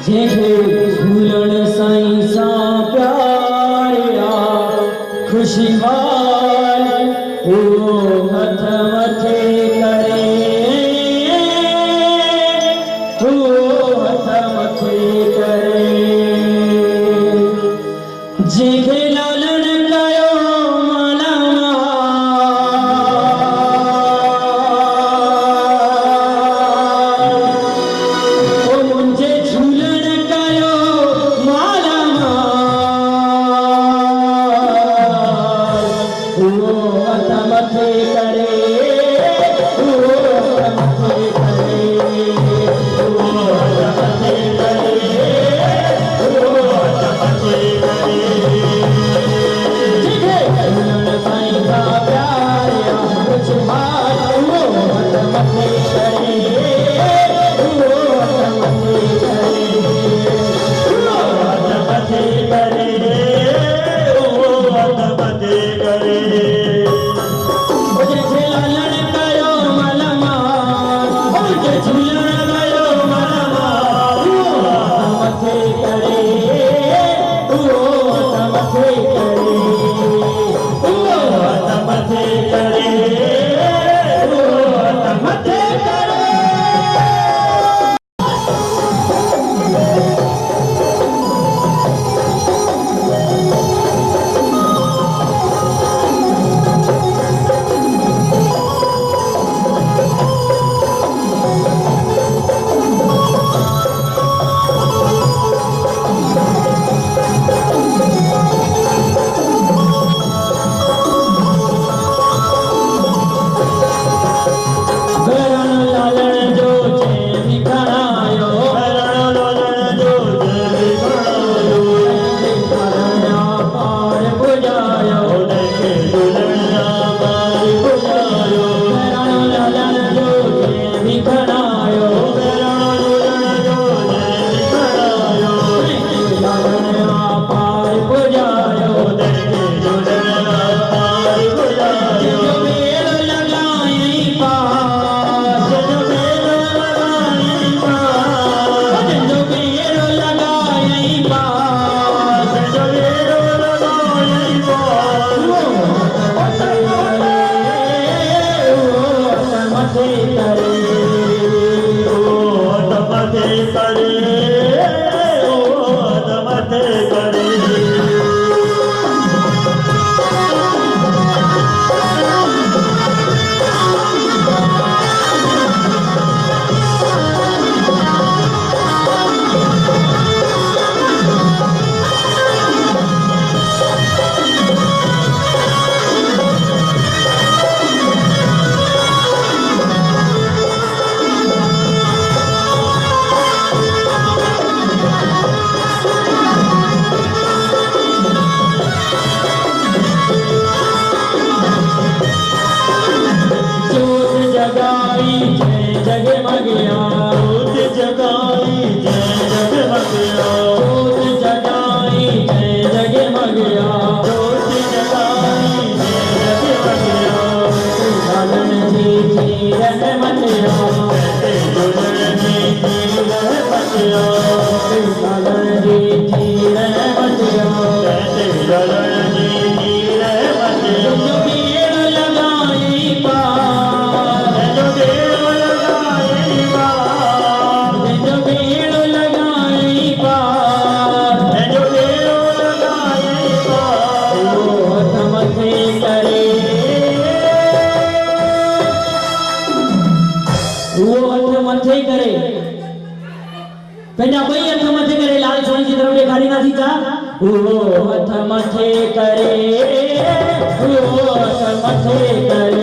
जेके झूलण साईं सां प्यारिया खुशी वाल वो हथ मथे करे वो हथ मथे करे जेके लालण कयो माला ओ मुंहिंजे झूलण कयो माला वो हथ मथे करे वो हथ मथे करे वो हथ मथे करे वो हथ मथे करे जेके झूलण साईं सां प्यारिया कुझु हाल वो हथ मथे करे वो हथ मथे करे वो हथ मथे करे वो हथ मथे करे जेके लालण कयो मलमा जेके झूलण कयो मलमा वो हथ मथे करे वो हथ मथे करे वो हथ मथे करे वो हथ मथे करे घरण लालण जो चैन खणायो हरण लालण जो जय खणायो झूलणा पार बुझायो उनके झूलणा पार बुझायो घरण लालण जो चैन खणायो हरण लालण जो जय खणायो झूलणा पार बुझायो उनके झूलणा पार बुझायो जो मेल लगाई पार जो मेल लगाई पार जो मेल लगाई पार जो मेल लगाई पार मथे करे वो हथ मथे करे वो हथ मथे करे जोत जगाई जय जगमगिया जोत जगाई जय जगमगिया जोत जगाई जय जगमगिया जोत जगाई जय जगमगिया लालण जी चीरन मथिया कहते झूलण जी चीर मचिया लालण जी चीरन मथिया कहते झूलण जी चीर मचिया जो मेल लगाई पार जो मेल लगाई पार जो मेल लगाई पार जो मेल लगाई पार वो हथ मथे करे वो हथ मथे करे पंहिंजा ॿई हथ मथे करे लाल साईं जी तरफ़ ॾेखारींदासीं छा वो हथ मथे करे वो हथ मथे करे